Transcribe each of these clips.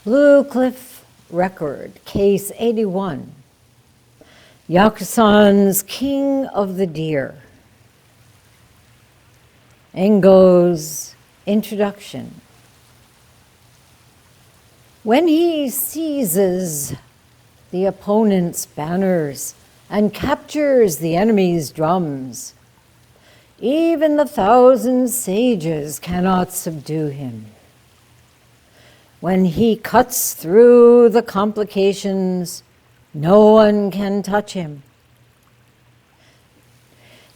Blue Cliff Record, Case 81. Yakusan's King of the Deer. Engo's introduction. When he seizes the opponent's banners and captures the enemy's drums, even the 1,000 sages cannot subdue him. When he cuts through the complications, no one can touch him.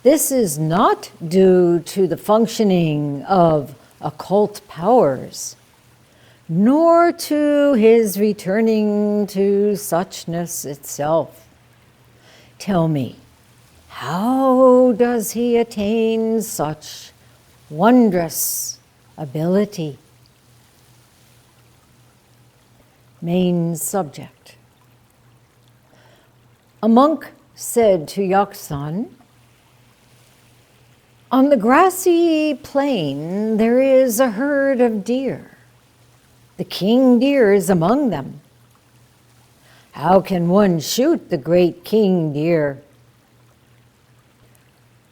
This is not due to the functioning of occult powers, nor to his returning to suchness itself. Tell me, how does he attain such wondrous ability? Main subject. A monk said to Yakusan, "On the grassy plain there is a herd of deer. The king deer is among them. How can one shoot the great king deer?"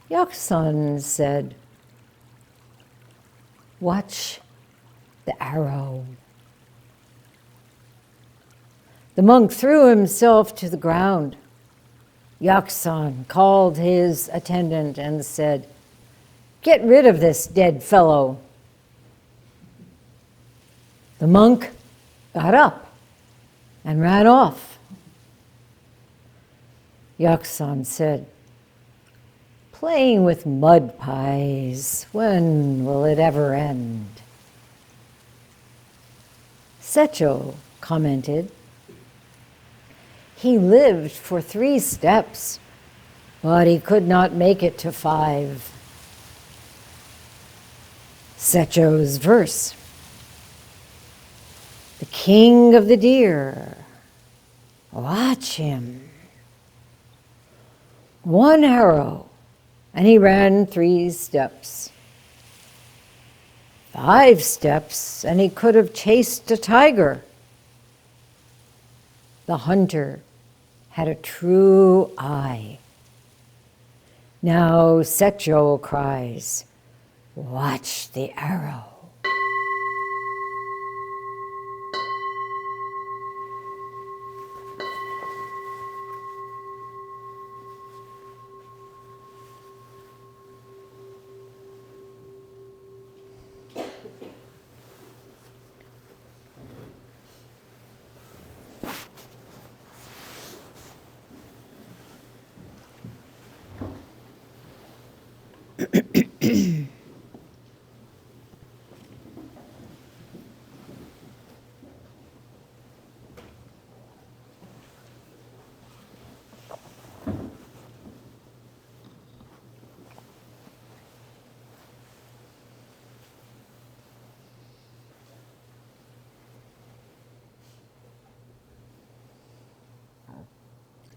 Yakusan said, "Watch the arrow." The monk threw himself to the ground. Yakusan called his attendant and said, "Get rid of this dead fellow." The monk got up and ran off. Yakusan said, "Playing with mud pies, when will it ever end?" Secho commented, "He lived for 3 steps, but he could not make it to 5. Secho's verse. The king of the deer, watch him. 1 arrow, and he ran 3 steps. 5 steps, and he could have chased a tiger. The hunter had a true eye. Now Secho cries, watch the arrow."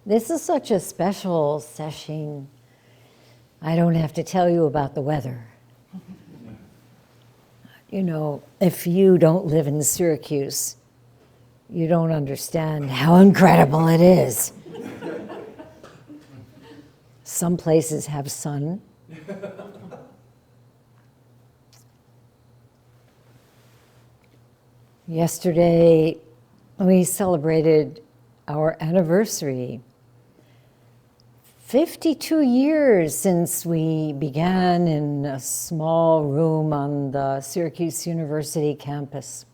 This is such a special session. I don't have to tell you about the weather. You know, if you don't live in Syracuse, you don't understand how incredible it is. Some places have sun. Yesterday, we celebrated our anniversary. 52 years since we began in a small room on the Syracuse University campus.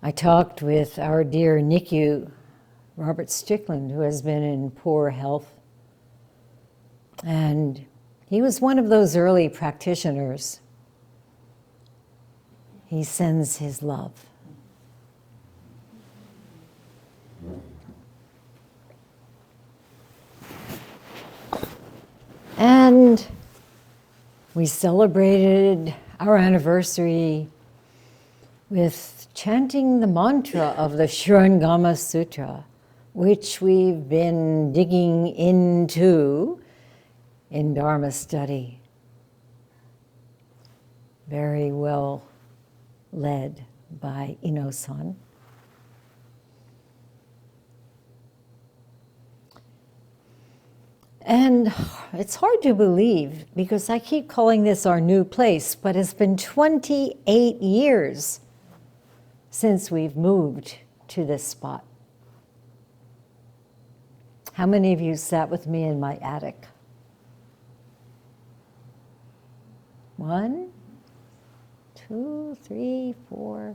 I talked with our dear NICU, Robert Strickland, who has been in poor health. And he was one of those early practitioners. He sends his love. And we celebrated our anniversary with chanting the mantra of the Shurangama Sutra, which we've been digging into in Dharma study. Very well led by Ino-san. And it's hard to believe because I keep calling this our new place, but it's been 28 years since we've moved to this spot. How many of you sat with me in my attic? 1, 2, 3, 4.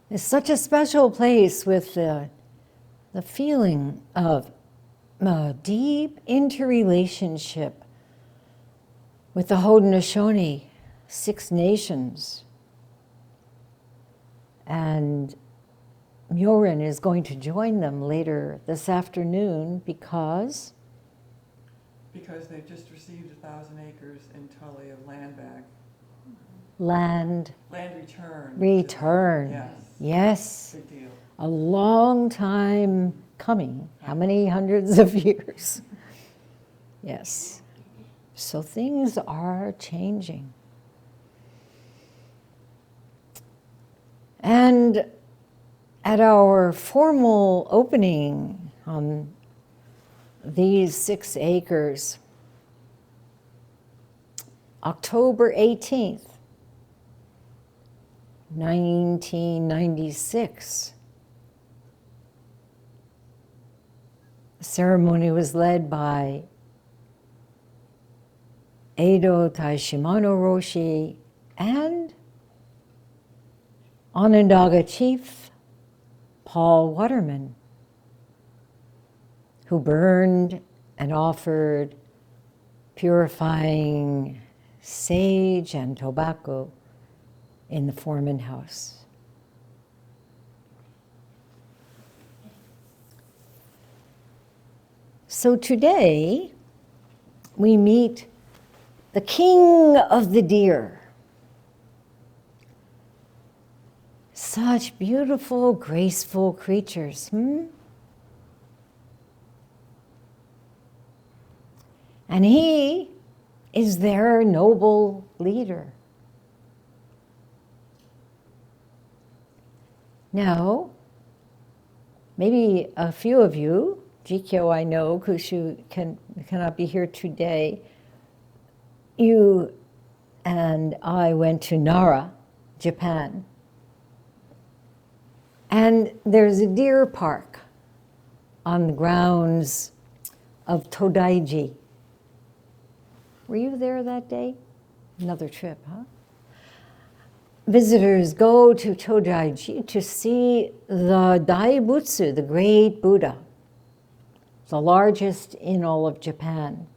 It's such a special place with the feeling of a deep interrelationship with the Haudenosaunee, 6 nations. And Myorin is going to join them later this afternoon because they've just received 1,000 acres in Tully of land back. Land return. Return. Yes. Yes. Big deal. A long time coming. How many hundreds of years? Yes. So things are changing. And at our formal opening on these 6 acres, October 18th, 1996, the ceremony was led by Edo Taishimano Roshi and Onondaga Chief Paul Waterman, who burned and offered purifying sage and tobacco in the Foreman house. So today we meet the king of the deer. Such beautiful, graceful creatures. And he is their noble leader. Now, maybe a few of you, Jikyo I know, Kushu cannot be here today, you and I went to Nara, Japan. And there's a deer park on the grounds of Todaiji. Were you there that day? Another trip, huh? Visitors go to Todaiji to see the Daibutsu, the great Buddha, the largest in all of Japan.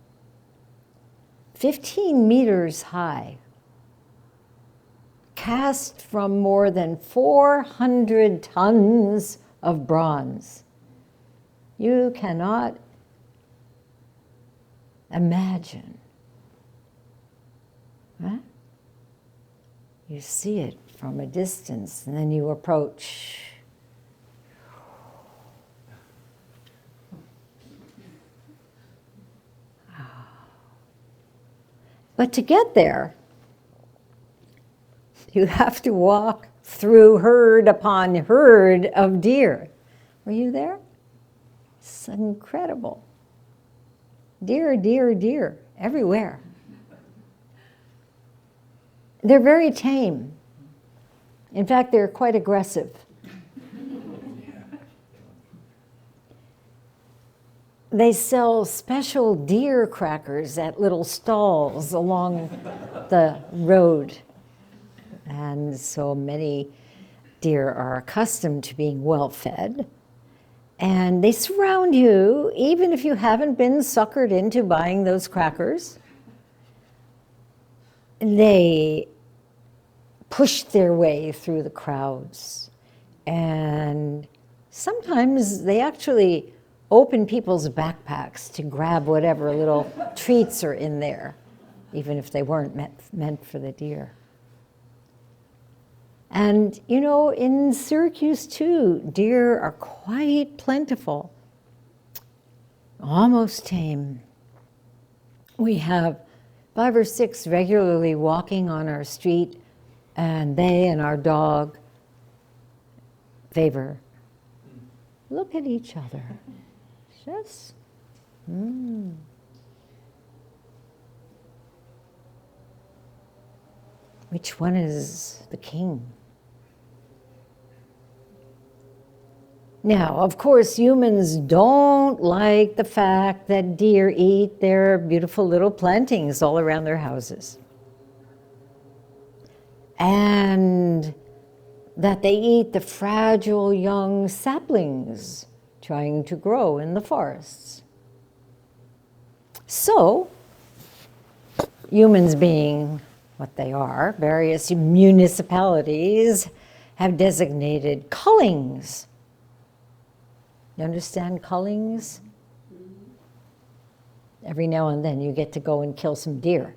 15 meters high, cast from more than 400 tons of bronze. You cannot imagine. Huh? You see it from a distance, and then you approach. But to get there, you have to walk through herd upon herd of deer. Were you there? It's incredible. Deer, deer, deer, everywhere. They're very tame. In fact, they're quite aggressive. They sell special deer crackers at little stalls along the road. And so many deer are accustomed to being well fed. And they surround you, even if you haven't been suckered into buying those crackers. They push their way through the crowds. And sometimes they actually open people's backpacks to grab whatever little treats are in there, even if they weren't meant for the deer. And, you know, in Syracuse, too, deer are quite plentiful, almost tame. We have 5 or 6 regularly walking on our street, and they and our dog favor. Look at each other. Just, Which one is the king? Now, of course, humans don't like the fact that deer eat their beautiful little plantings all around their houses. And that they eat the fragile young saplings trying to grow in the forests. So, humans being what they are, various municipalities have designated cullings. You understand cullings? Every now and then you get to go and kill some deer.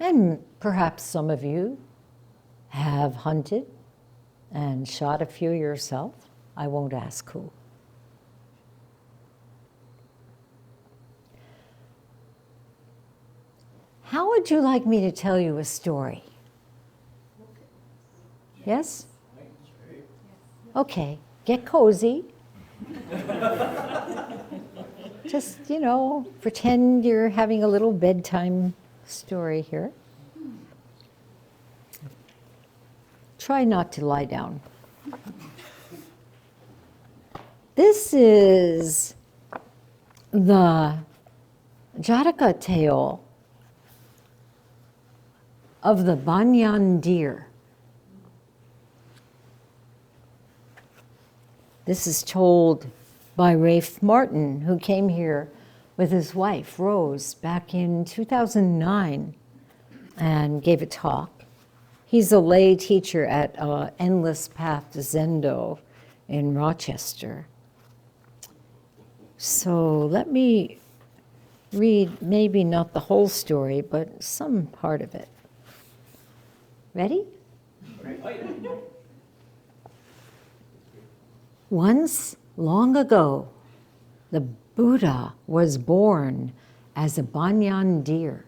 And perhaps some of you have hunted and shot a few yourself. I won't ask who. How would you like me to tell you a story? Yes? Okay, get cozy. Just, pretend you're having a little bedtime story here. Try not to lie down. This is the Jataka tale of the banyan deer. This is told by Rafe Martin, who came here with his wife, Rose, back in 2009 and gave a talk. He's a lay teacher at Endless Path Zendo in Rochester. So let me read maybe not the whole story, but some part of it. Ready? Once, long ago, the Buddha was born as a banyan deer.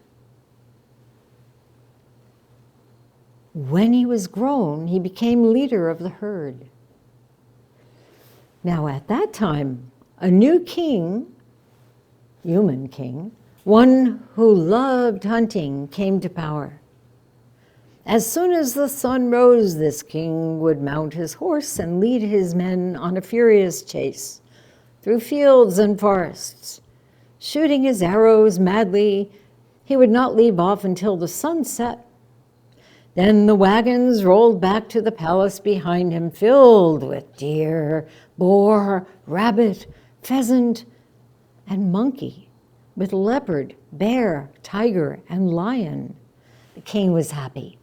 When he was grown, he became leader of the herd. Now at that time, a new king, human king, one who loved hunting, came to power. As soon as the sun rose, this king would mount his horse and lead his men on a furious chase through fields and forests. Shooting his arrows madly, he would not leave off until the sun set. Then the wagons rolled back to the palace behind him, filled with deer, boar, rabbit, pheasant, and monkey, with leopard, bear, tiger, and lion. The king was happy.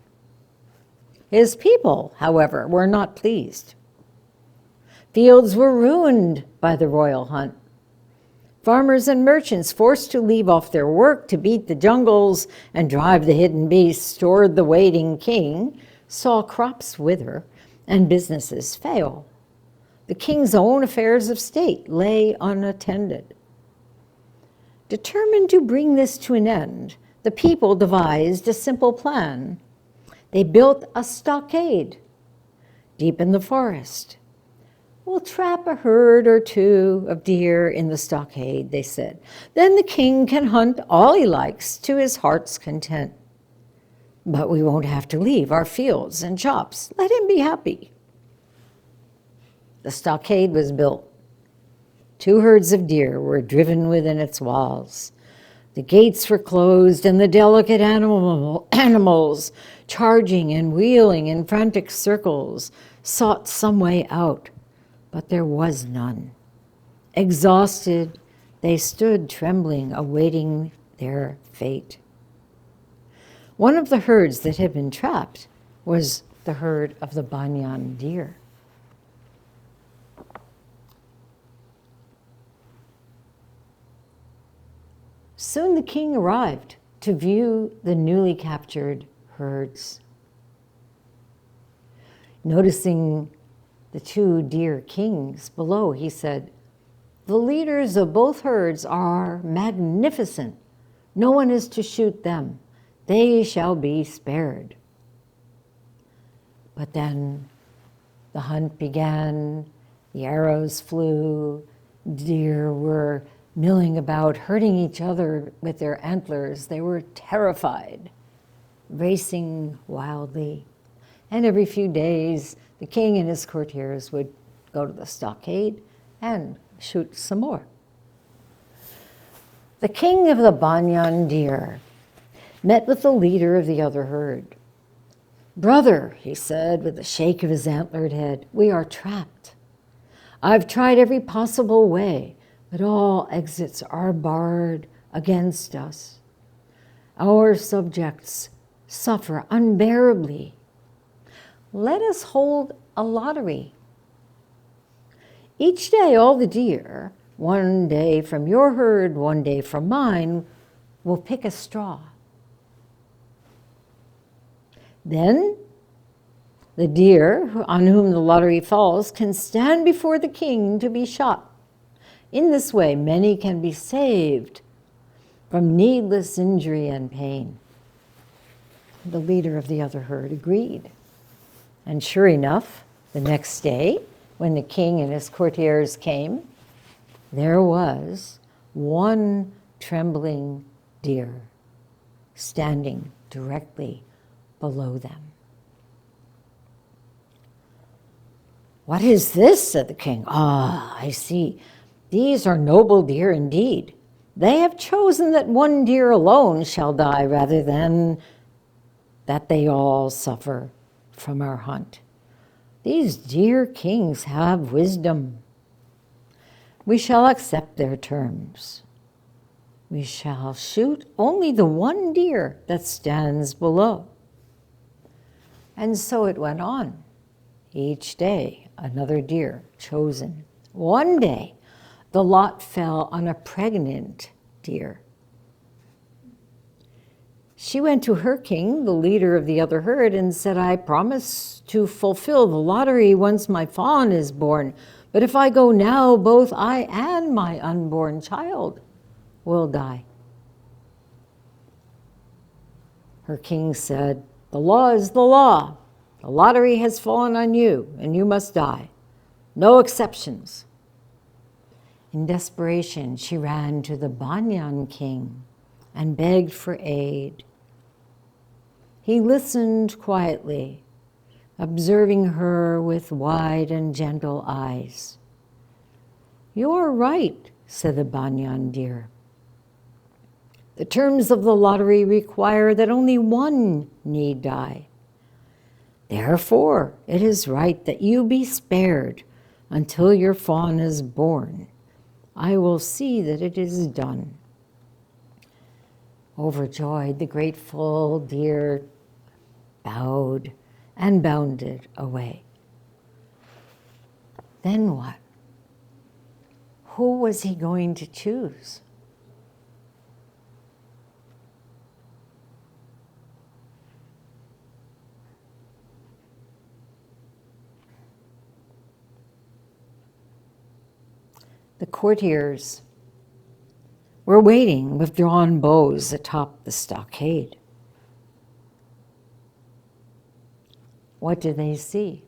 His people, however, were not pleased. Fields were ruined by the royal hunt. Farmers and merchants, forced to leave off their work to beat the jungles and drive the hidden beasts toward the waiting king, saw crops wither and businesses fail. The king's own affairs of state lay unattended. Determined to bring this to an end, the people devised a simple plan. They built a stockade deep in the forest. We'll trap a herd or two of deer in the stockade, they said. Then the king can hunt all he likes to his heart's content. But we won't have to leave our fields and shops. Let him be happy. The stockade was built. 2 herds of deer were driven within its walls. The gates were closed, and the delicate animals, charging and wheeling in frantic circles, sought some way out, but there was none. Exhausted, they stood trembling, awaiting their fate. One of the herds that had been trapped was the herd of the banyan deer. Soon the king arrived to view the newly captured herds. Noticing the 2 deer kings below, he said, The leaders of both herds are magnificent. No one is to shoot them. They shall be spared. But then the hunt began. The arrows flew. Deer were milling about, hurting each other with their antlers. They were terrified, racing wildly. And every few days, the king and his courtiers would go to the stockade and shoot some more. The king of the Banyan deer met with the leader of the other herd. "Brother," he said with a shake of his antlered head, "we are trapped. I've tried every possible way, but all exits are barred against us. Our subjects suffer unbearably. Let us hold a lottery. Each day all the deer, one day from your herd, one day from mine, will pick a straw. Then the deer on whom the lottery falls can stand before the king to be shot. In this way, many can be saved from needless injury and pain." The leader of the other herd agreed. And sure enough, the next day, when the king and his courtiers came, there was one trembling deer standing directly below them. "What is this?" said the king. "Ah, I see. These are noble deer indeed. They have chosen that one deer alone shall die rather than that they all suffer from our hunt. These dear kings have wisdom. We shall accept their terms. We shall shoot only the one deer that stands below." And so it went on. Each day, another deer chosen. One day, the lot fell on a pregnant deer. She went to her king, the leader of the other herd, and said, "I promise to fulfill the lottery once my fawn is born. But if I go now, both I and my unborn child will die." Her king said, "The law is the law. The lottery has fallen on you, and you must die. No exceptions." In desperation, she ran to the Banyan king and begged for aid. He listened quietly, observing her with wide and gentle eyes. "You are right," said the Banyan deer. "The terms of the lottery require that only one need die. Therefore, it is right that you be spared until your fawn is born. I will see that it is done." Overjoyed, the grateful deer bowed and bounded away. Then what? Who was he going to choose? The courtiers were waiting with drawn bows atop the stockade. What do they see?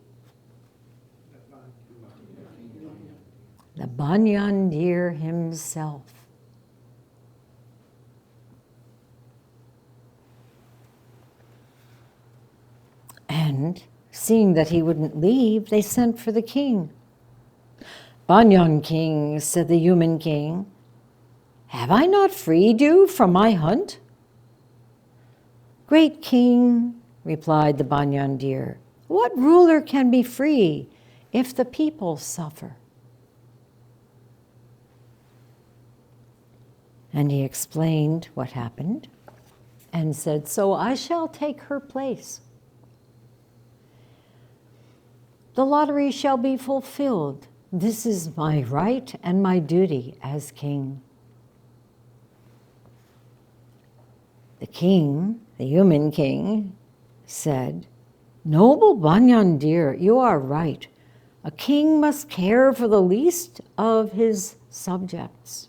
The Banyan deer himself. And seeing that he wouldn't leave, they sent for the king. "Banyan king," said the human king, "have I not freed you from my hunt?" "Great king," replied the Banyan deer, "what ruler can be free if the people suffer?" And he explained what happened and said, "So I shall take her place. The lottery shall be fulfilled. This is my right and my duty as king." The king, the human king, said, "Noble Banyan deer, you are right. A king must care for the least of his subjects.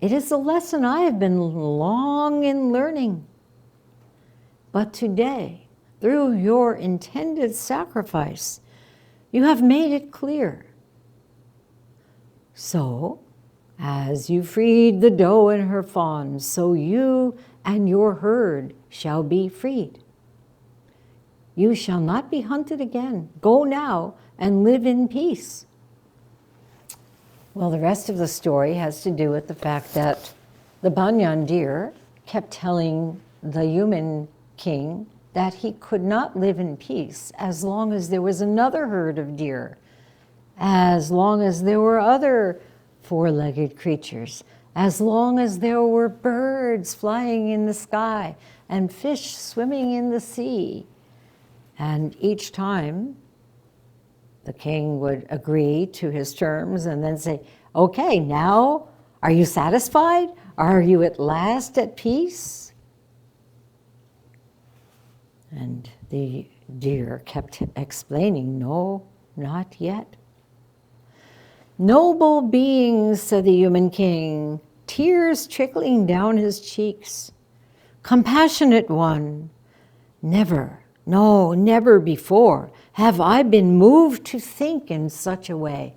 It is a lesson I have been long in learning. But today, through your intended sacrifice, you have made it clear. So, as you freed the doe and her fawns, so you and your herd shall be freed. You shall not be hunted again. Go now and live in peace. Well, the rest of the story has to do with the fact that the banyan deer kept telling the human king that he could not live in peace as long as there was another herd of deer, as long as there were other four-legged creatures, as long as there were birds flying in the sky and fish swimming in the sea. And each time the king would agree to his terms and then say, okay, now are you satisfied? Are you at last at peace? And the deer kept explaining, no, not yet. Noble beings, said the human king, tears trickling down his cheeks. Compassionate one, never, no, never before have I been moved to think in such a way.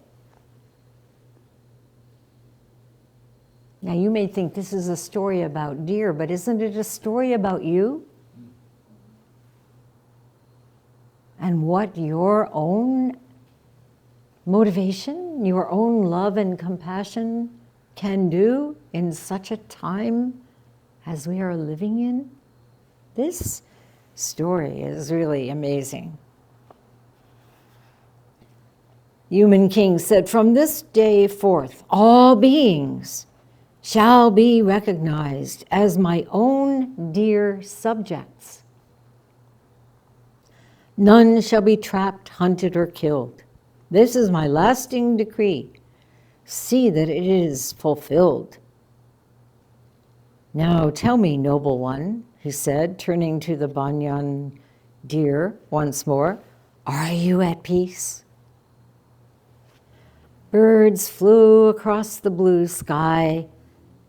Now you may think this is a story about deer, but isn't it a story about you? And what your own motivation, your own love and compassion can do in such a time as we are living in? This story is really amazing. Human King said, from this day forth, all beings shall be recognized as my own dear subjects. None shall be trapped, hunted, or killed. This is my lasting decree. See that it is fulfilled. Now tell me, noble one, he said, turning to the banyan deer once more, are you at peace? Birds flew across the blue sky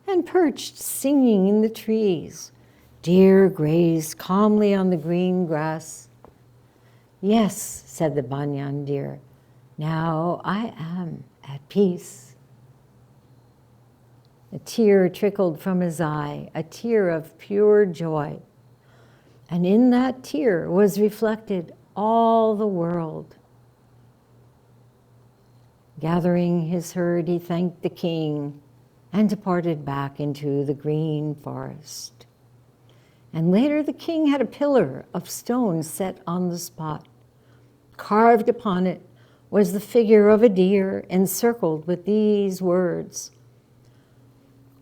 and perched singing in the trees. Deer grazed calmly on the green grass. Yes, said the banyan deer, now I am at peace. A tear trickled from his eye, a tear of pure joy. And in that tear was reflected all the world. Gathering his herd, he thanked the king and departed back into the green forest. And later the king had a pillar of stone set on the spot. Carved upon it was the figure of a deer encircled with these words,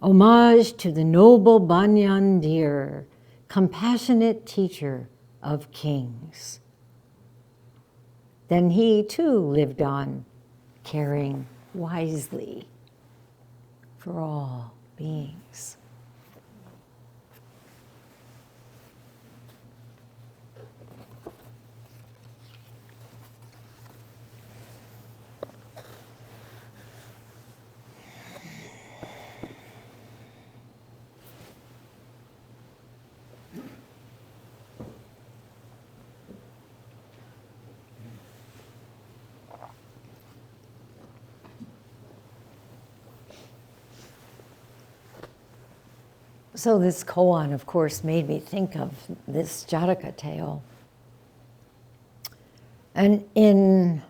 homage to the noble banyan deer, compassionate teacher of kings. Then he too lived on, caring wisely for all beings. So this koan, of course, made me think of this Jataka tale. And in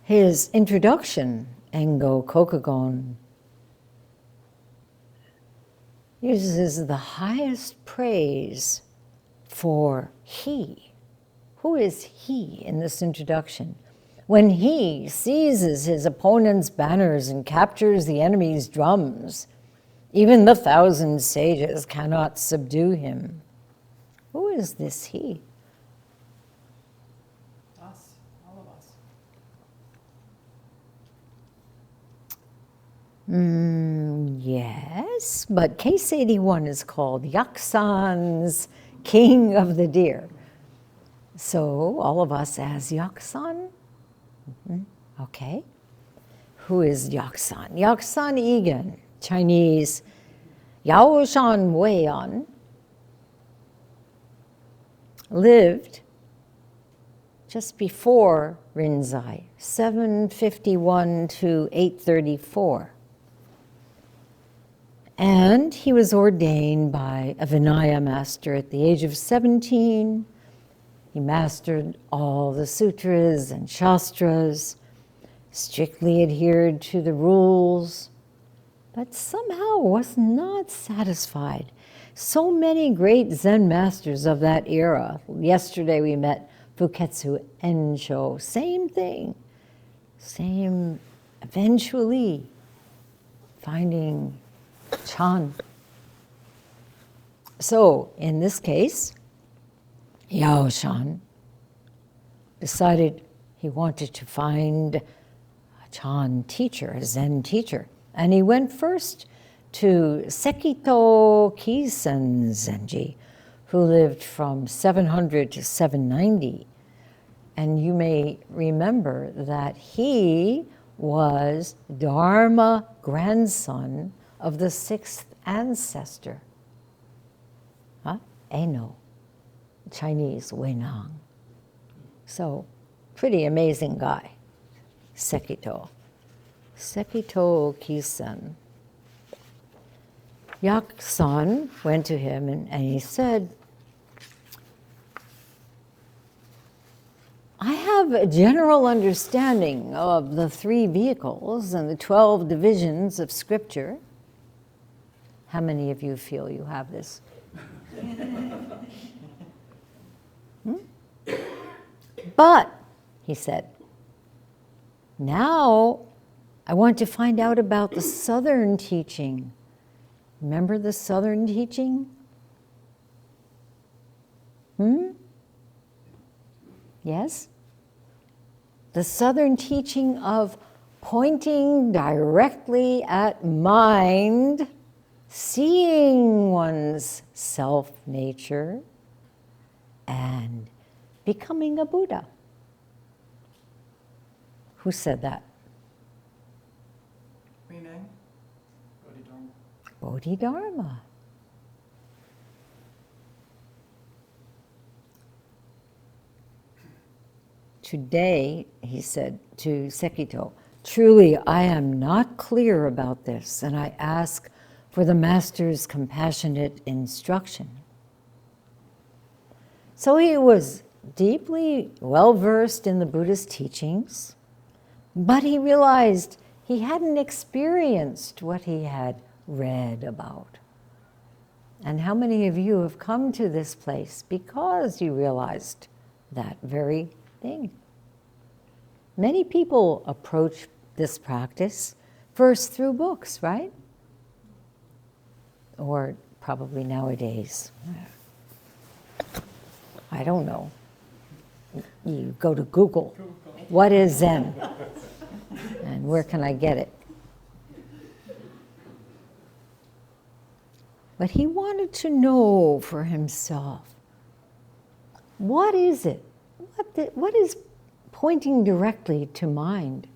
his introduction, Engo Kokagon uses the highest praise for he. Who is he in this introduction? When he seizes his opponent's banners and captures the enemy's drums, even the 1,000 sages cannot subdue him. Who is this he? Us, all of us. Yes, but case 81 is called Yaksan's King of the Deer. So all of us as Yaksan Okay. Who is Yaksan? Yaksan Egan, Chinese Yao Shan Weian, lived just before Rinzai, 751 to 834. And he was ordained by a Vinaya master at the age of 17. He mastered all the sutras and shastras, strictly adhered to the rules, but somehow was not satisfied. So many great Zen masters of that era. Yesterday we met Fuketsu Ensho, same thing, same, eventually finding Chan. So in this case, Yao Shan decided he wanted to find a Chan teacher, a Zen teacher. And he went first to Sekito Kisen Zenji, who lived from 700 to 790. And you may remember that he was Dharma grandson of the sixth ancestor, Eno, Chinese Wenang. So, pretty amazing guy, Sekito Kisen. Yaksan went to him and he said, I have a general understanding of the three vehicles and the 12 divisions of Scripture. How many of you feel you have this? But, he said, now I want to find out about the Southern teaching. Remember the Southern teaching? Yes? The Southern teaching of pointing directly at mind, seeing one's self-nature, and becoming a Buddha. Who said that? Renee? Bodhidharma. Today, he said to Sekito, truly I am not clear about this, and I ask for the Master's compassionate instruction. So he was deeply well-versed in the Buddhist teachings, but he realized he hadn't experienced what he had read about. And how many of you have come to this place because you realized that very thing? Many people approach this practice first through books, right? Or probably nowadays, I don't know. You go to Google, what is Zen? And where can I get it? But he wanted to know for himself, what is it? What is pointing directly to mind?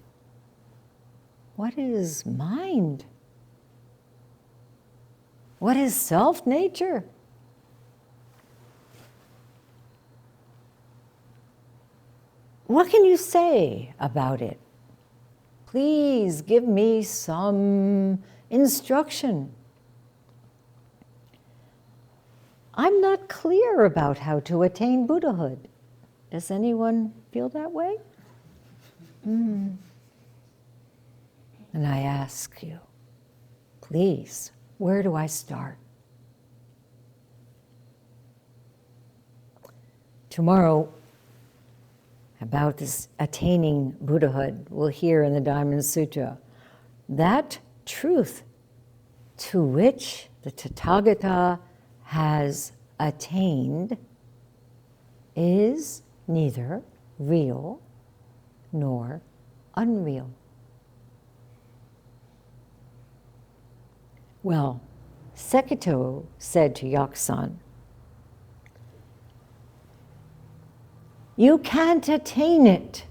What is mind? What is self-nature? What can you say about it? Please give me some instruction. I'm not clear about how to attain Buddhahood. Does anyone feel that way? And I ask you, please, where do I start? Tomorrow, about this attaining Buddhahood, we'll hear in the Diamond Sutra, that truth to which the Tathagata has attained is neither real nor unreal. Well, Sekito said to Yaksan, you can't attain it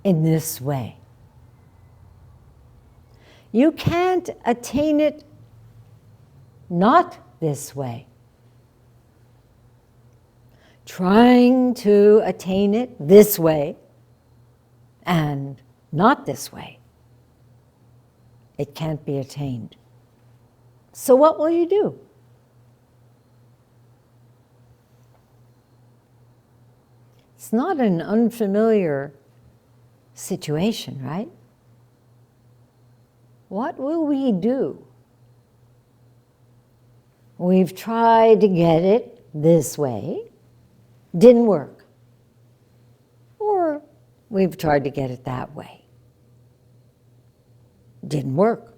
in this way. You can't attain it not this way. Trying to attain it this way and not this way, it can't be attained. So what will you do? It's not an unfamiliar situation, right? What will we do? We've tried to get it this way, didn't work. Or we've tried to get it that way, didn't work.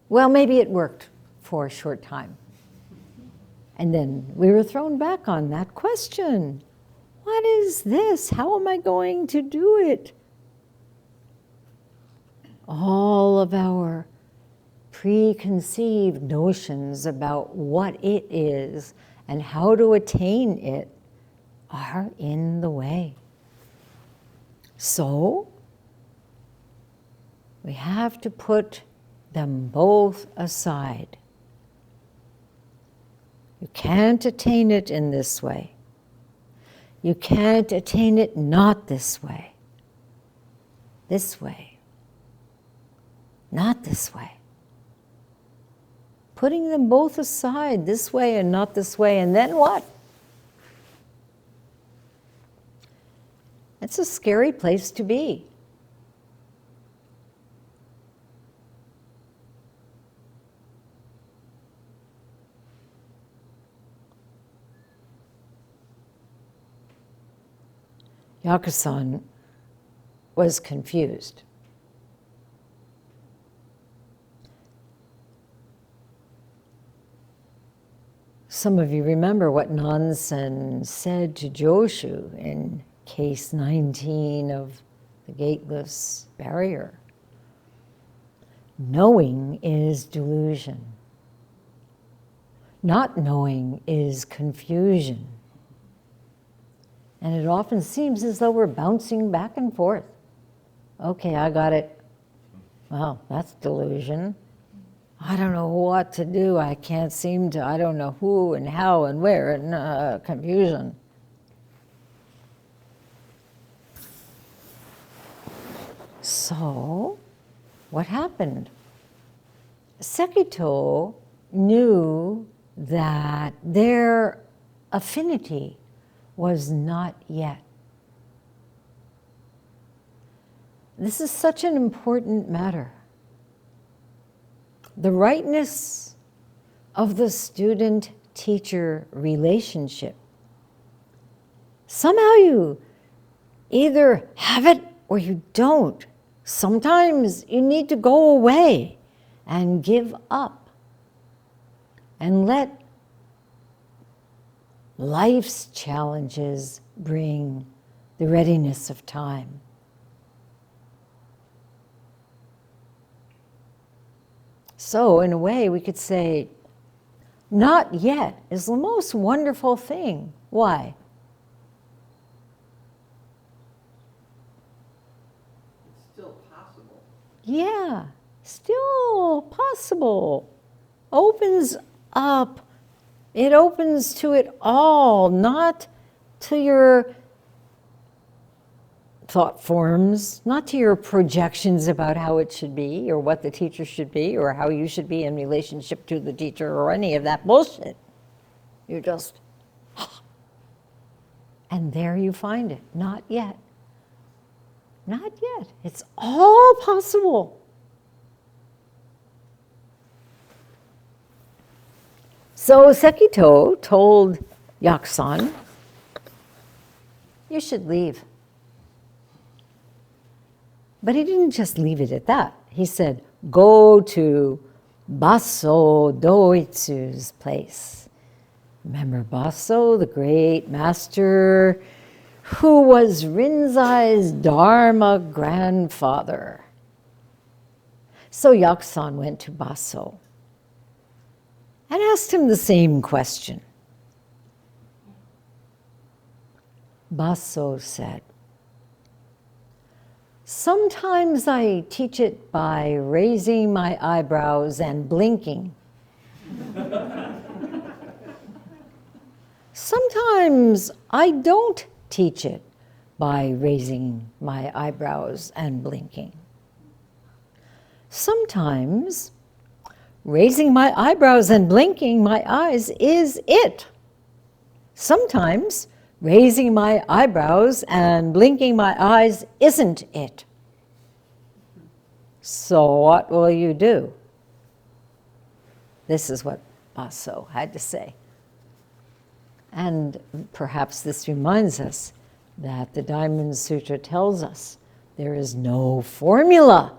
Well, maybe it worked for a short time. And then we were thrown back on that question. What is this? How am I going to do it? All of our preconceived notions about what it is and how to attain it are in the way. So, we have to put them both aside. You can't attain it in this way. You can't attain it not this way. This way. Not this way. Putting them both aside, this way and not this way, and then what? It's a scary place to be. Yakusan was confused. Some of you remember what Nansen said to Joshu in case 19 of the gateless barrier. Knowing is delusion. Not knowing is confusion. And it often seems as though we're bouncing back and forth. Okay, I got it. Well, that's delusion. I don't know what to do. I can't seem to, I don't know who and how and where, and confusion. So, what happened? Sekito knew that their affinity was not yet. This is such an important matter. The rightness of the student-teacher relationship. Somehow you either have it or you don't. Sometimes you need to go away and give up and let life's challenges bring the readiness of time. So, in a way, we could say, not yet is the most wonderful thing. Why? It's still possible. Yeah, still possible. Opens up. It opens to it all, not to your thought forms, not to your projections about how it should be or what the teacher should be or how you should be in relationship to the teacher or any of that bullshit. You just, and there you find it. Not yet. Not yet. It's all possible. So Sekito told Yakusan, you should leave. But he didn't just leave it at that. He said, go to Basso Doitsu's place. Remember Basso, the great master who was Rinzai's Dharma grandfather. So Yakusan went to Basso and asked him the same question. Basso said, Sometimes I teach it by raising my eyebrows and blinking. Sometimes I don't teach it by raising my eyebrows and blinking. Sometimes raising my eyebrows and blinking my eyes is it. Sometimes raising my eyebrows and blinking my eyes isn't it. So what will you do? This is what Baso had to say. And perhaps this reminds us that the Diamond Sutra tells us there is no formula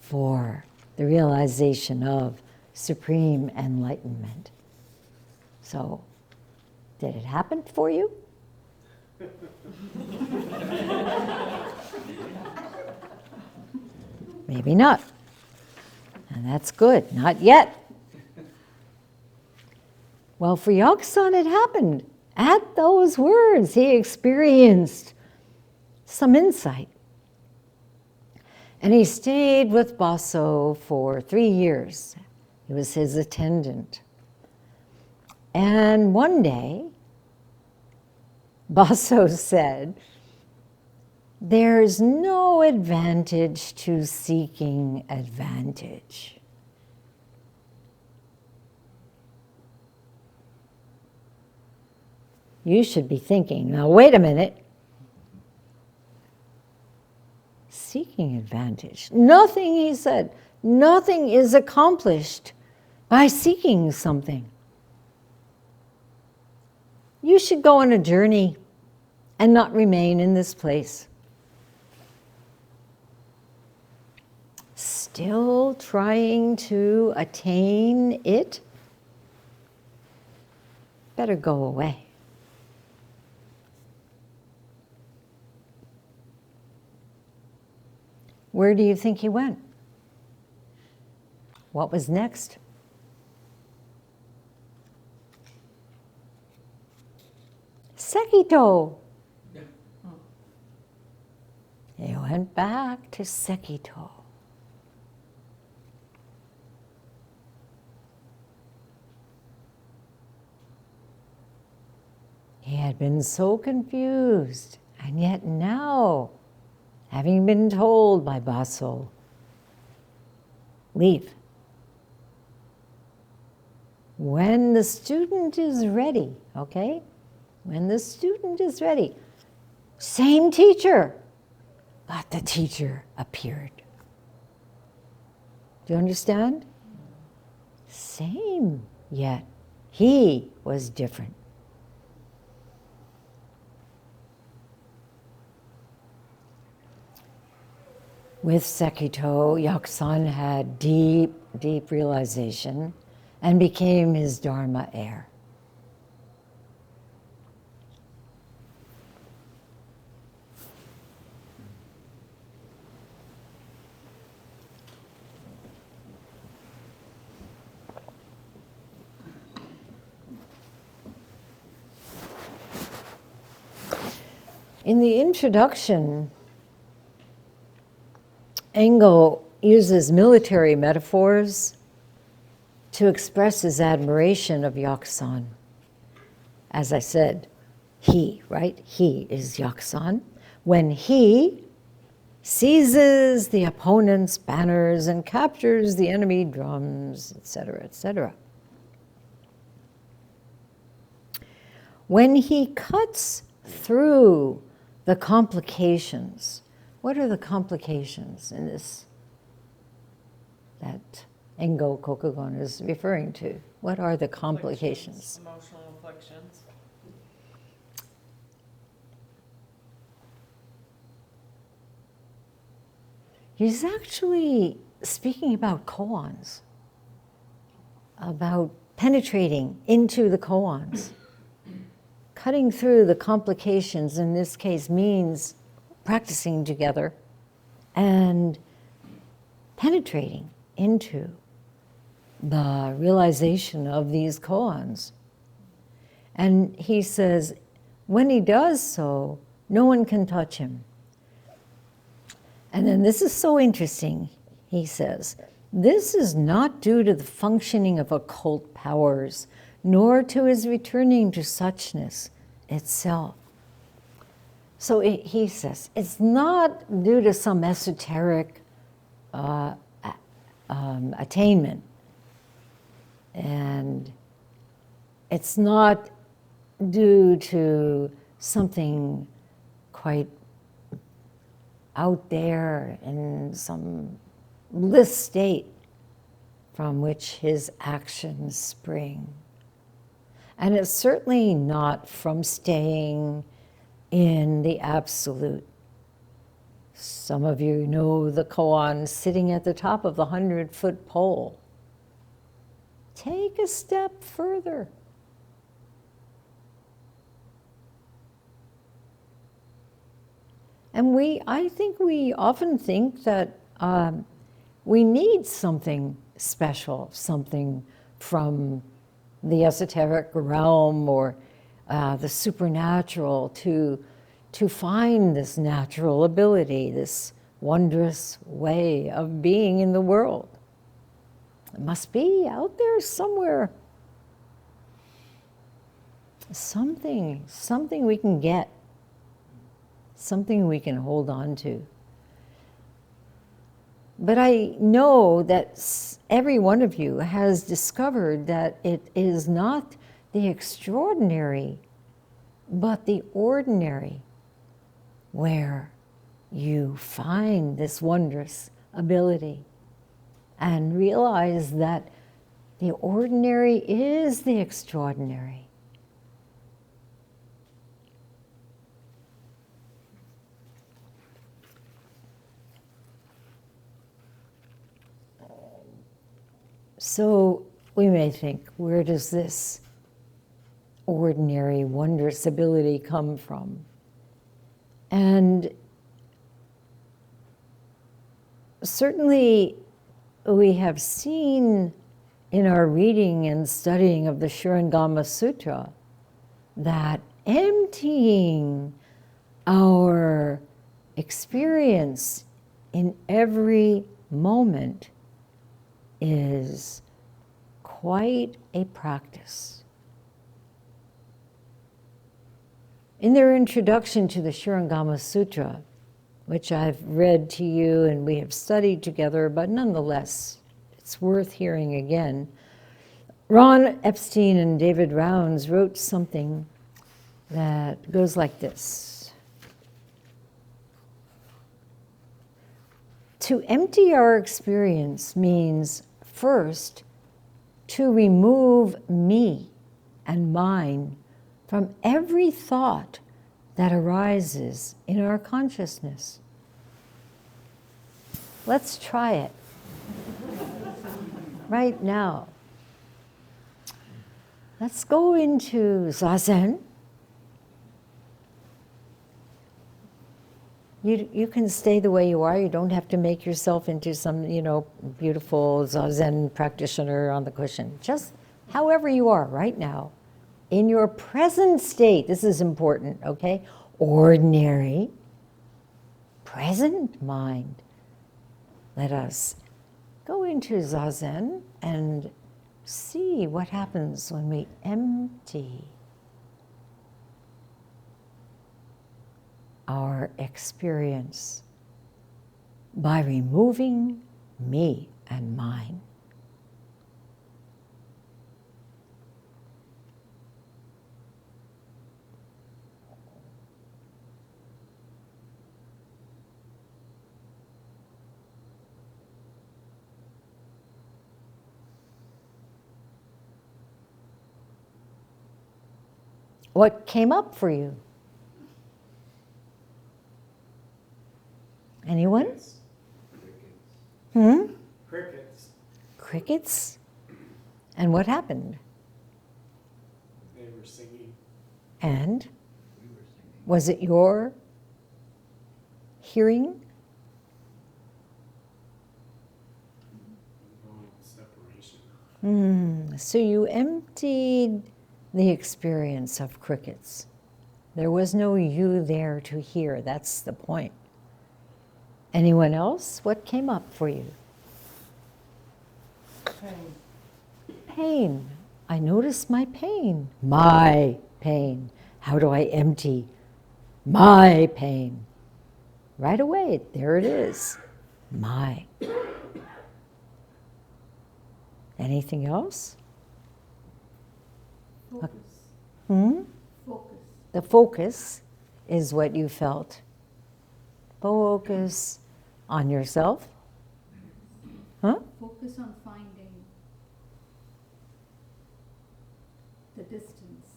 for the realization of supreme enlightenment. So, did it happen for you? Maybe not. And that's good. Not yet. Well, for Yaksan, it happened. At those words, he experienced some insight. And he stayed with Baso for 3 years. He was his attendant. And one day, Baso said, "There's no advantage to seeking advantage." You should be thinking, now wait a minute. Seeking advantage. Nothing, he said, nothing is accomplished by seeking something. You should go on a journey and not remain in this place. Still trying to attain it? Better go away. Where do you think he went? What was next? Sekito. Yeah. He went back to Sekito. He had been so confused, and yet now, having been told by Baso, leave. When the student is ready, okay? When the student is ready, same teacher, but the teacher appeared. Do you understand? Same, yet he was different. With Sekito, Yaksan had deep, deep realization and became his Dharma heir. In the introduction, Engel uses military metaphors to express his admiration of Yaksan. As I said, he, right? He is Yaksan. When he seizes the opponent's banners and captures the enemy drums, etc., etc. When he cuts through the complications. What are the complications in this that Engo Kokugon is referring to? What are the complications? Emotional afflictions. He's actually speaking about koans, about penetrating into the koans. Cutting through the complications in this case means practicing together and penetrating into the realization of these koans. And he says, when he does so, no one can touch him. And then this is so interesting, he says, this is not due to the functioning of occult powers, nor to his returning to suchness itself. So he says, it's not due to some esoteric attainment. And it's not due to something quite out there in some bliss state from which his actions spring. And it's certainly not from staying in the absolute. Some of you know the koan sitting at the top of the 100-foot pole. Take a step further. And I think we often think that we need something special, something from the esoteric realm or the supernatural to find this natural ability, this wondrous way of being in the world. It must be out there somewhere. Something we can get, something we can hold on to. But I know that every one of you has discovered that it is not the extraordinary, but the ordinary, where you find this wondrous ability and realize that the ordinary is the extraordinary. So we may think, where does this ordinary, wondrous ability come from? And certainly we have seen in our reading and studying of the Shurangama Sutra that emptying our experience in every moment is quite a practice. In their introduction to the Shurangama Sutra, which I've read to you and we have studied together, but nonetheless, it's worth hearing again, Ron Epstein and David Rounds wrote something that goes like this. To empty our experience means, first, to remove me and mine from every thought that arises in our consciousness. Let's try it right now. Let's go into Zazen. You can stay the way you are. You don't have to make yourself into some, beautiful Zazen practitioner on the cushion. Just however you are right now, in your present state. This is important, okay? Ordinary, present mind. Let us go into Zazen and see what happens when we empty our experience by removing me and mine. What came up for you? Anyone? Crickets. Hmm? Crickets. Crickets? And what happened? They were singing. And? Was it your hearing? Oh, separation. So you emptied the experience of crickets. There was no you there to hear. That's the point. Anyone else? What came up for you? Pain. Pain. I notice my pain. My pain. How do I empty my pain? Right away, there it is. My. Anything else? Focus. Hmm? Focus. The focus is what you felt. Focus on yourself. Huh? Focus on finding the distance.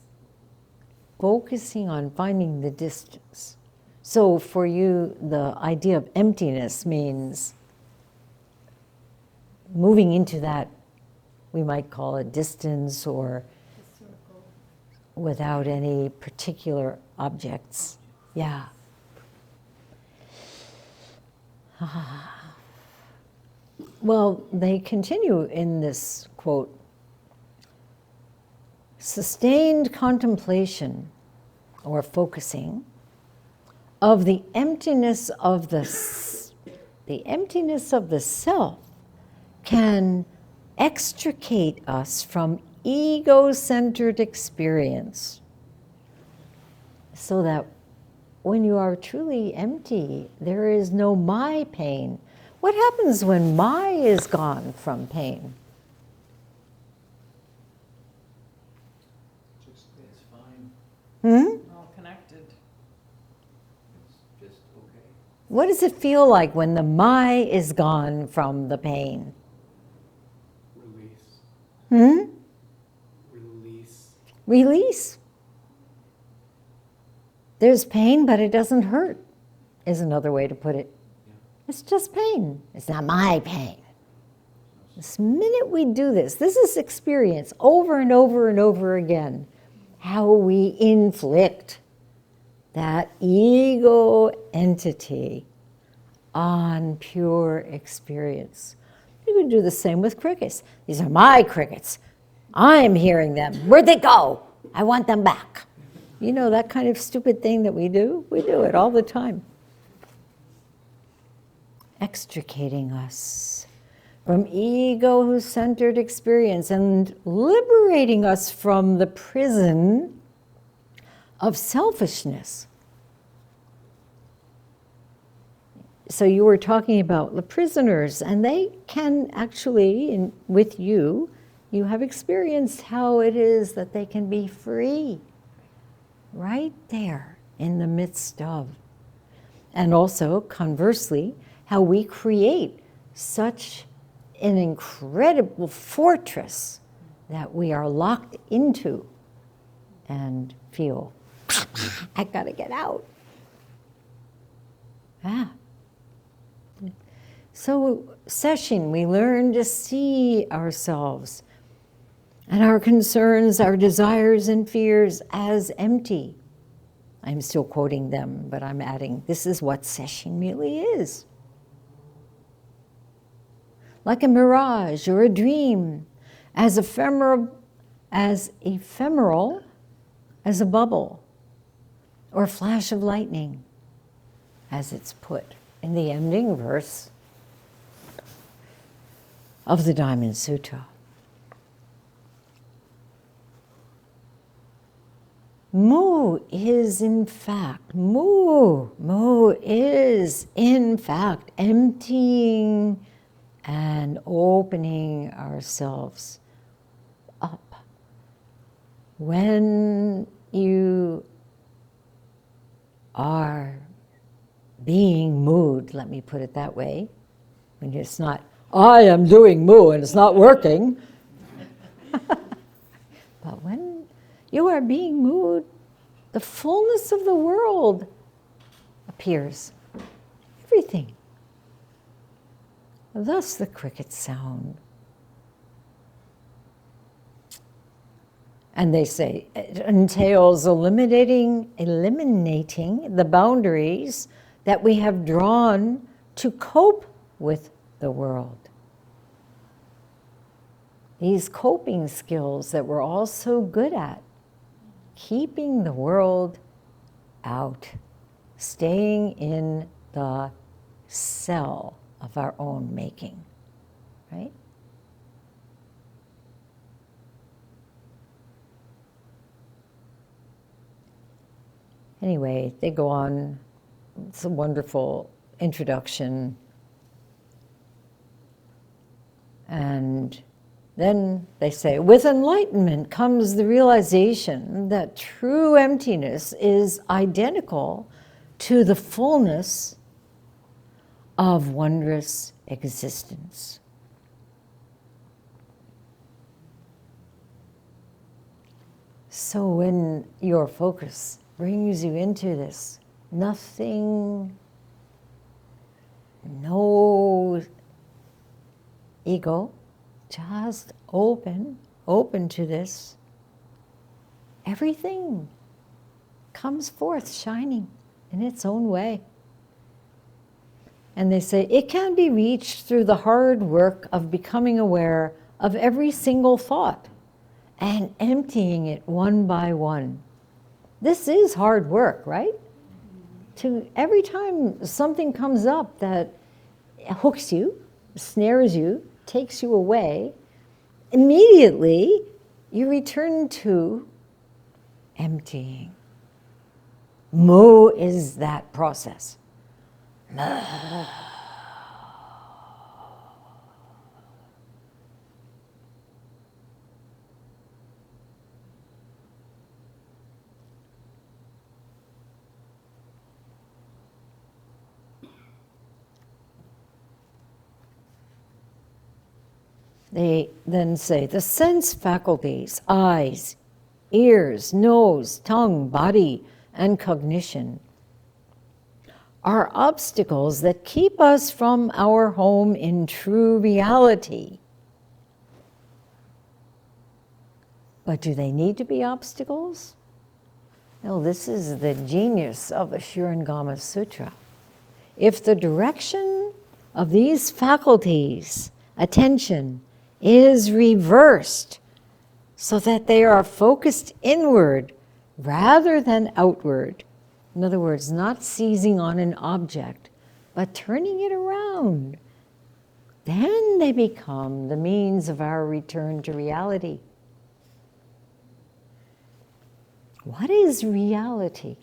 Focusing on finding the distance. So for you, the idea of emptiness means moving into that, we might call it distance, or The circle. without any particular objects. Yeah. Well, they continue in this quote. Sustained contemplation or focusing of the emptiness of the emptiness of the self can extricate us from ego-centered experience, so that when you are truly empty, there is no my pain. What happens when my is gone from pain? It's fine, Hmm? All connected. it's just okay. What does it feel like when the my is gone from the pain? Release. Hmm? Release. Release. There's pain, but it doesn't hurt, is another way to put it. Yeah. It's just pain. It's not my pain. This minute we do this is experience over and over and over again, how we inflict that ego entity on pure experience. You can do the same with crickets. These are my crickets. I'm hearing them. Where'd they go? I want them back. You know, that kind of stupid thing that we do? We do it all the time. Extricating us from ego-centered experience and liberating us from the prison of selfishness. So you were talking about the prisoners, and they can actually, with you, you have experienced how it is that they can be free right there in the midst of. And also, conversely, how we create such an incredible fortress that we are locked into and feel, I gotta get out. Ah. So, session, we learn to see ourselves and our concerns, our desires and fears as empty. I'm still quoting them, but I'm adding, this is what session really is. Like a mirage or a dream, as ephemeral as a bubble or a flash of lightning, as it's put in the ending verse of the Diamond Sutta. Mu is in fact emptying and opening ourselves up. When you are being moved, let me put it that way, when it's not, I am doing mu and it's not working. But when you are being moved, the fullness of the world appears. Everything. Thus the cricket sound. And they say it entails eliminating the boundaries that we have drawn to cope with the world. These coping skills that we're all so good at, keeping the world out, staying in the cell of our own making, right? Anyway, they go on. It's a wonderful introduction. And then they say, with enlightenment comes the realization that true emptiness is identical to the fullness of wondrous existence. So when your focus brings you into this, nothing, no ego, just open to this, everything comes forth shining in its own way. And they say it can be reached through the hard work of becoming aware of every single thought and emptying it one by one. This is hard work, right? Every time something comes up that hooks you, snares you, takes you away, immediately you return to emptying. Mo is that process. They then say the sense faculties, eyes, ears, nose, tongue, body, and cognition are obstacles that keep us from our home in true reality. But do they need to be obstacles? No, this is the genius of the Shurangama Sutra. If the direction of these faculties, attention, is reversed so that they are focused inward rather than outward, in other words, not seizing on an object, but turning it around, then they become the means of our return to reality. What is reality?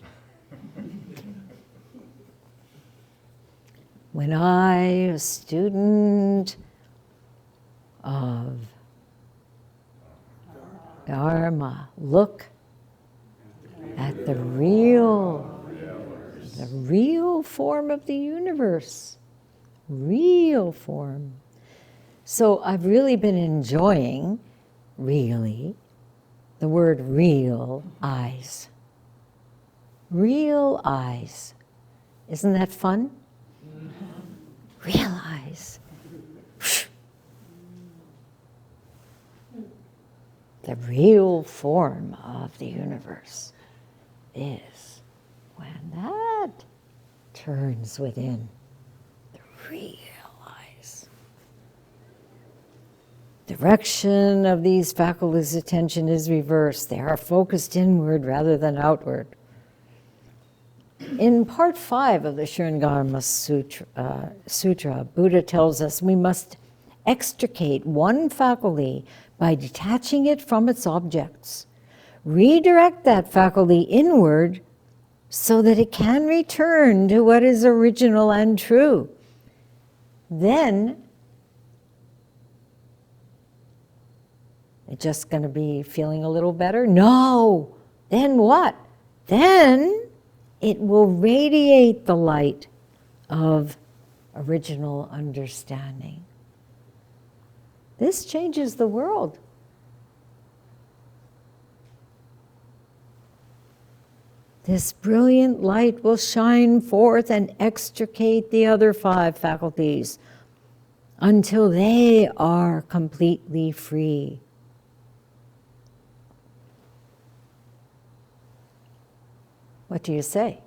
When I, a student of Dharma, look at the real form of the universe, real form. So I've really been enjoying, really, the word real eyes. Real eyes. Isn't that fun? Real eyes. The real form of the universe is when that turns within, the real eyes. Direction of these faculties' attention is reversed. They are focused inward rather than outward. In part 5 of the Shurangama Sutra, Buddha tells us we must extricate one faculty by detaching it from its objects. Redirect that faculty inward so that it can return to what is original and true. Then it's just going to be feeling a little better? No. Then what? Then it will radiate the light of original understanding. This changes the world. This brilliant light will shine forth and extricate the other 5 faculties until they are completely free. What do you say?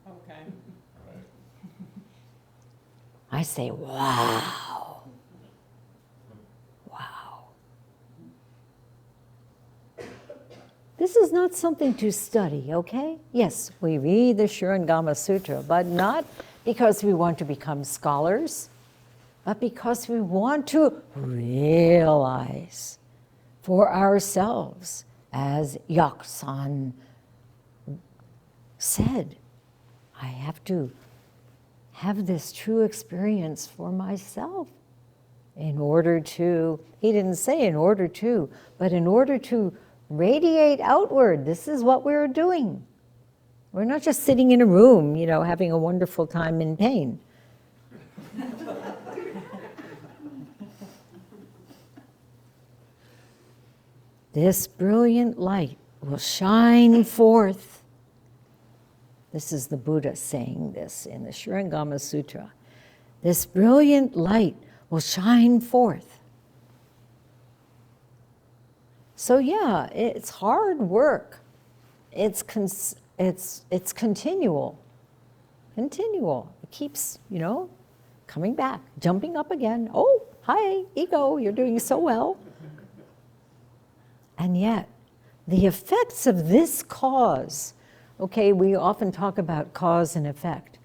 Okay. I say, wow. Wow. This is not something to study, okay? Yes, we read the Shurangama Sutra, but not because we want to become scholars, but because we want to realize for ourselves, as Yaksan said, I have to have this true experience for myself in order to, he didn't say in order to, but in order to radiate outward. This is what we're doing. We're not just sitting in a room, having a wonderful time in pain. This brilliant light will shine forth. This is the Buddha saying this in the Shurangama Sutra. This brilliant light will shine forth. So yeah, it's hard work. It's continual. Continual. It keeps, coming back, jumping up again. Oh, hi, ego, you're doing so well. And yet, the effects of this cause, okay, we often talk about cause and effect.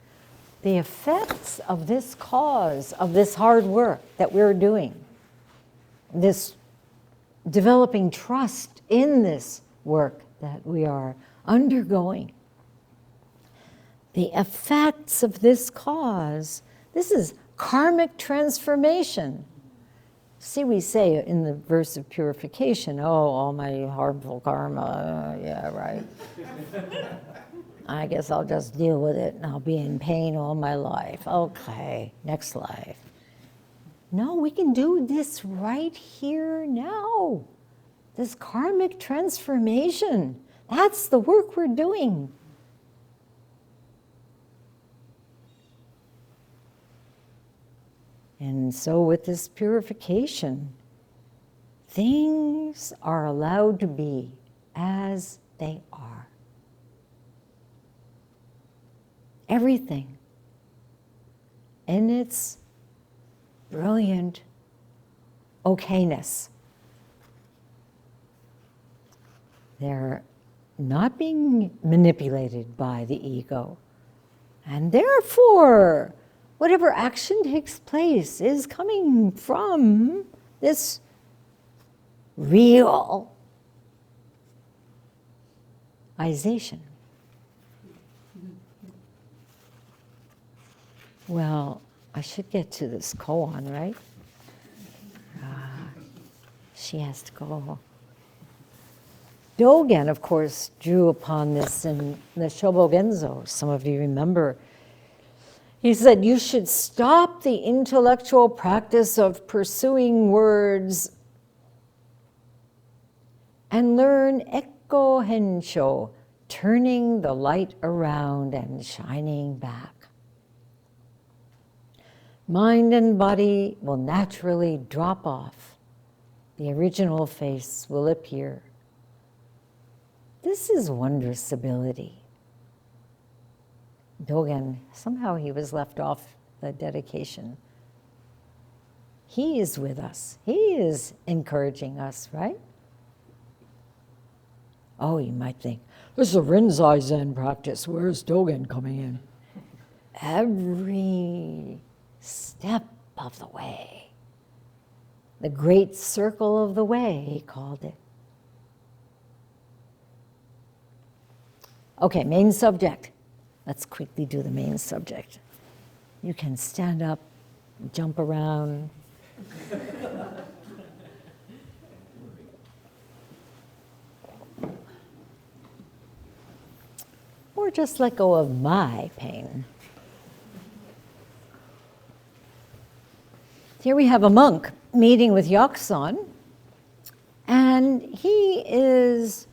The effects of this cause, of this hard work that we're doing, this developing trust in this work that we are undergoing, the effects of this cause, this is karmic transformation. See, we say in the verse of purification, oh, all my harmful karma, yeah, right. I guess I'll just deal with it and I'll be in pain all my life. Okay, next life. No, we can do this right here now. This karmic transformation. That's the work we're doing. And so with this purification, things are allowed to be as they are. Everything in its brilliant okayness. They're not being manipulated by the ego. And therefore, whatever action takes place is coming from this realization. Well, I should get to this koan, right? She has to go. Dogen, of course, drew upon this in the Shobogenzo. Some of you remember. He said, you should stop the intellectual practice of pursuing words and learn Ekko Hensho, turning the light around and shining back. Mind and body will naturally drop off. The original face will appear. This is wondrous ability. Dogen, somehow he was left off the dedication. He is with us. He is encouraging us, right? Oh, you might think, this is a Rinzai Zen practice. Where's Dogen coming in? Every step of the way. The great circle of the way, he called it. Okay, main subject. Let's quickly do the main subject. You can stand up, jump around. Or just let go of my pain. Here we have a monk meeting with Yaksan, and he is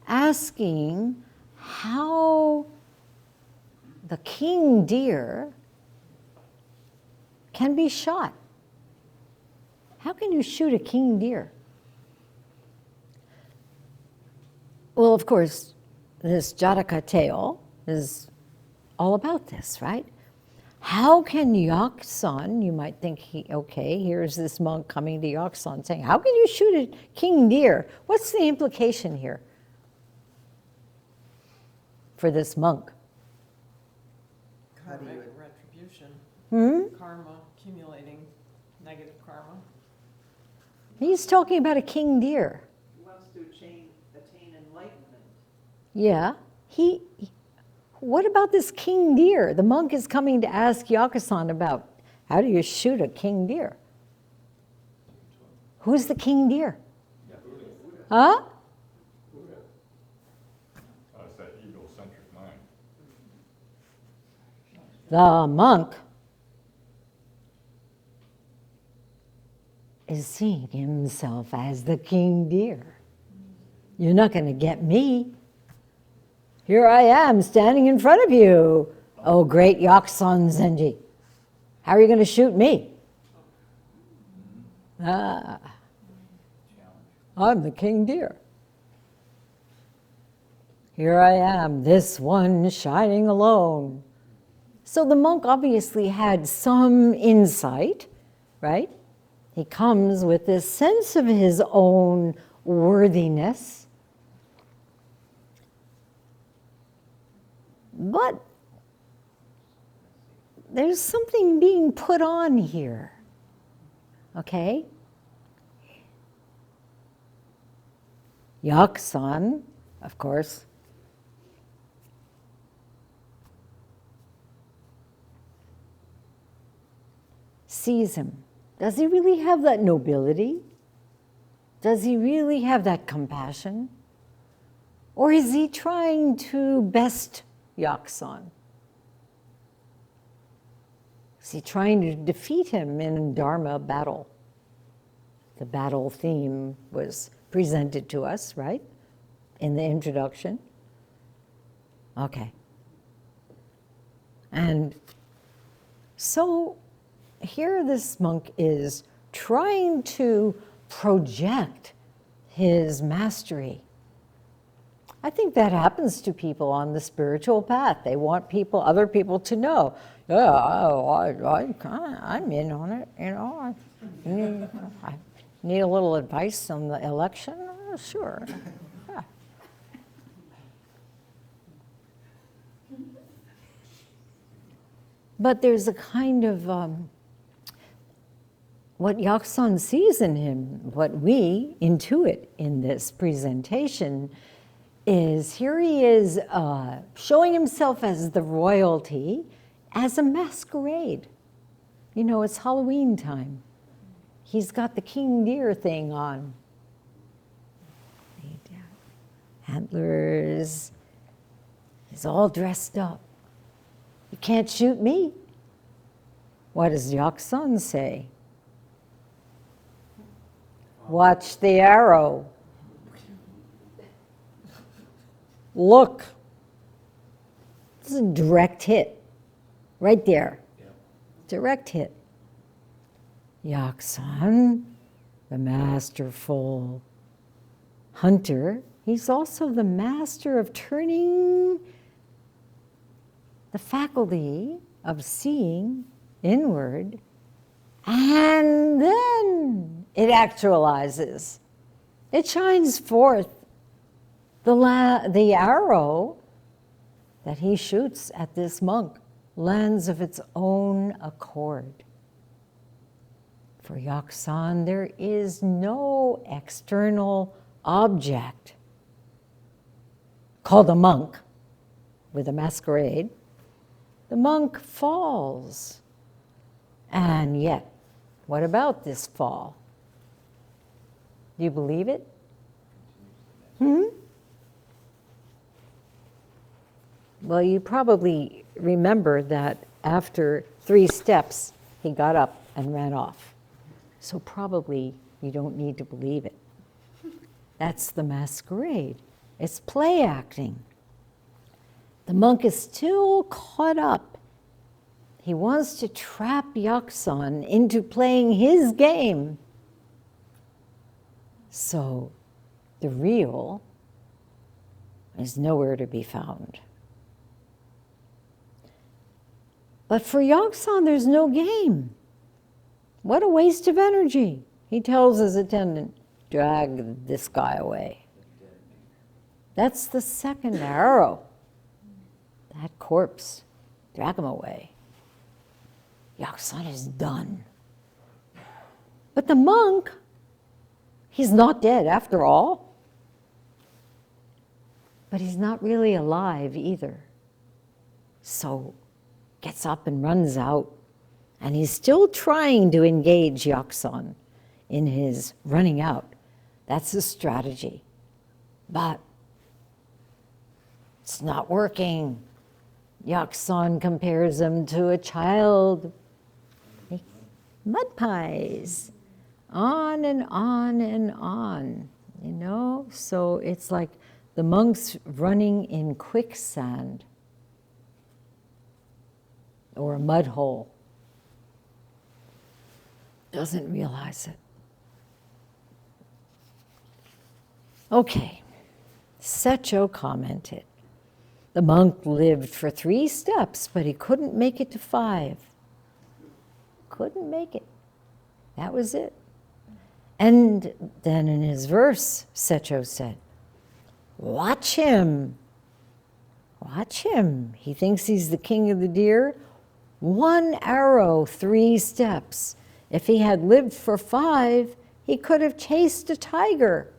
asking how the king deer can be shot. How can you shoot a king deer? Well, of course, this Jataka tale is all about this, right? How can Yaksan, you might think, okay, here's this monk coming to Yaksan saying, how can you shoot a king deer? What's the implication here? for this monk. How do you- Retribution, karma, accumulating negative karma. He's talking about a king deer. He wants to attain enlightenment. Yeah. What about this king deer? The monk is coming to ask Yakusan about how do you shoot a king deer? Who's the king deer? Huh? It's that egocentric mind. The monk is seeing himself as the king deer. You're not going to get me. Here I am standing in front of you, oh great Yakusan Zenji. How are you going to shoot me? Ah, I'm the king deer. Here I am, this one shining alone. So the monk obviously had some insight, right? He comes with this sense of his own worthiness. But there's something being put on here, okay? Yakusan, of course, sees him. Does he really have that nobility? Does he really have that compassion? Or is he trying to best Yakusan? Is he trying to defeat him in a Dharma battle? The battle theme was presented to us, right? In the introduction. Okay. And so here this monk is trying to project his mastery. I think that happens to people on the spiritual path. They want other people to know, yeah, I'm in on it, you know. I need a little advice on the election? Sure. Yeah. But there's a kind of, what Yakusan sees in him, what we intuit in this presentation, is here he is showing himself as the royalty, as a masquerade. You know, it's Halloween time. He's got the king deer thing on. Antlers. He's all dressed up. You can't shoot me. What does Yakusan say? Watch the arrow. Look. This is a direct hit. Right there. Yeah. Direct hit. Yakusan, the masterful hunter, he's also the master of turning the faculty of seeing inward, and then it actualizes. It shines forth. The arrow that he shoots at this monk lands of its own accord. For Yakusan, there is no external object called a monk with a masquerade. The monk falls. And yet, what about this fall? Do you believe it? Well, you probably remember that after 3 steps, he got up and ran off. So probably you don't need to believe it. That's the masquerade. It's play acting. The monk is still caught up. He wants to trap Yakusan into playing his game. So the real is nowhere to be found. But for Yakusan, there's no game. What a waste of energy. He tells his attendant, drag this guy away. That's the second arrow. that corpse, drag him away. Yaksan is done. But the monk, he's not dead after all. But he's not really alive either. So gets up and runs out. And he's still trying to engage Yaksan in his running out. That's his strategy. But it's not working. Yaksan compares him to a child. Mud pies. On and on and on, you know? So it's like the monk's running in quicksand or a mud hole. Doesn't realize it. Okay, Secho commented, the monk lived for 3 steps, but he couldn't make it to 5. Couldn't make it. That was it. And then in his verse, Secho said, watch him. Watch him. He thinks he's the king of the deer. 1 arrow, 3 steps. If he had lived for 5, he could have chased a tiger.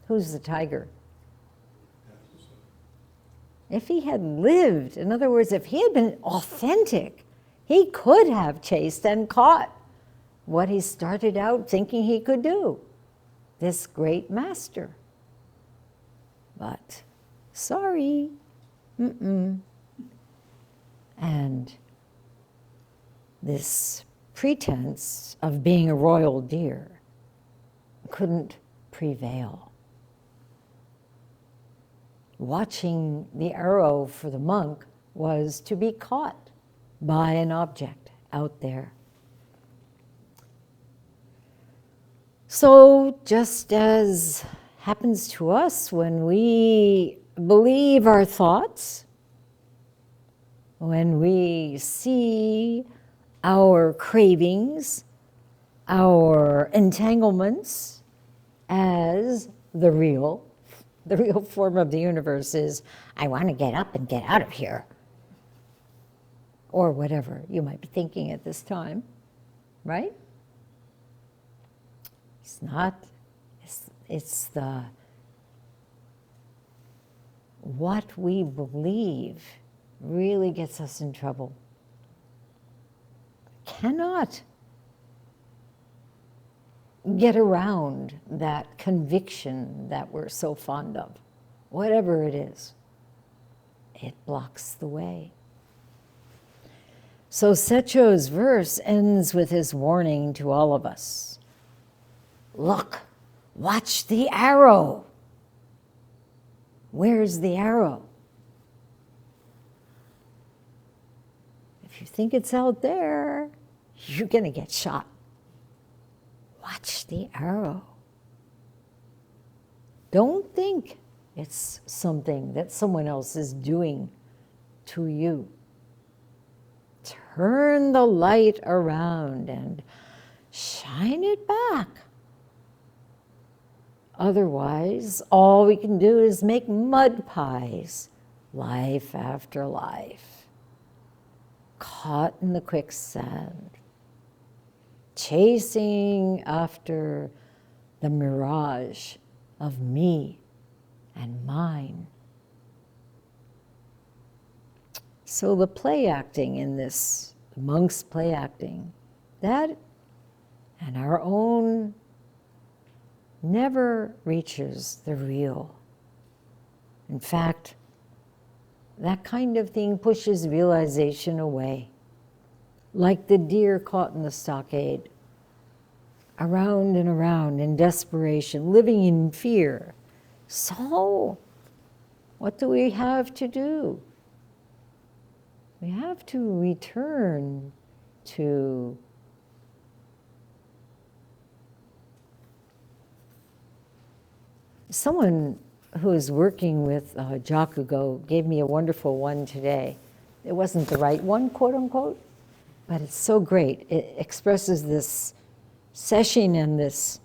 Who's the tiger? If he had lived, in other words, if he had been authentic, he could have chased and caught what he started out thinking he could do, this great master. But, sorry, And this pretense of being a royal deer couldn't prevail. Watching the arrow for the monk was to be caught by an object out there. So just as happens to us when we believe our thoughts, when we see our cravings, our entanglements as the real form of the universe is, I want to get up and get out of here. Or whatever you might be thinking at this time, right? It's not, it's the, what we believe really gets us in trouble. Cannot get around that conviction that we're so fond of. Whatever it is, it blocks the way. So Secho's verse ends with his warning to all of us. Look, watch the arrow. Where's the arrow? If you think it's out there, you're going to get shot. Watch the arrow. Don't think it's something that someone else is doing to you. Turn the light around and shine it back. Otherwise, all we can do is make mud pies, life after life, caught in the quicksand, chasing after the mirage of me and mine. So the play acting in this, the monk's play acting, that and our own never reaches the real. In fact, that kind of thing pushes realization away. Like the deer caught in the stockade, around and around in desperation, living in fear. So, what do we have to do? We have to return to someone who is working with Jakugo gave me a wonderful one today. It wasn't the right one, quote unquote, but it's so great. It expresses this sesshin and this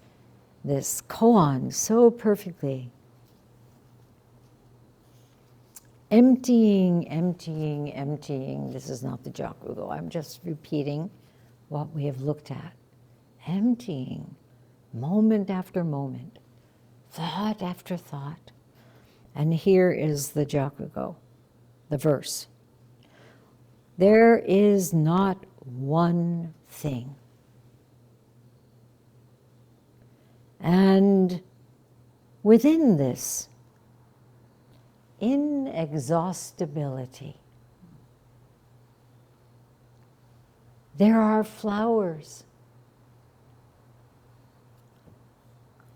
koan so perfectly. emptying, emptying, emptying. This is not the Jakugo. I'm just repeating what we have looked at. Emptying, moment after moment, thought after thought. And here is the Jakugo, the verse. There is not one thing. And within this inexhaustibility, there are flowers.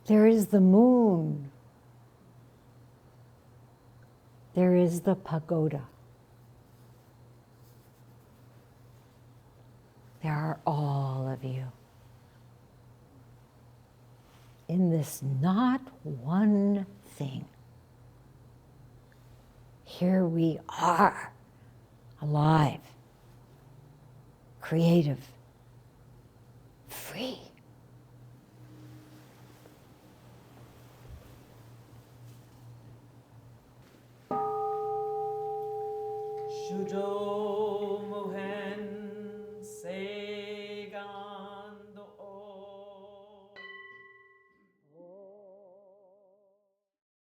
There is the moon. There is the pagoda. There are all of you. In this not one thing. Here we are, alive, creative, free. Shujo Mohan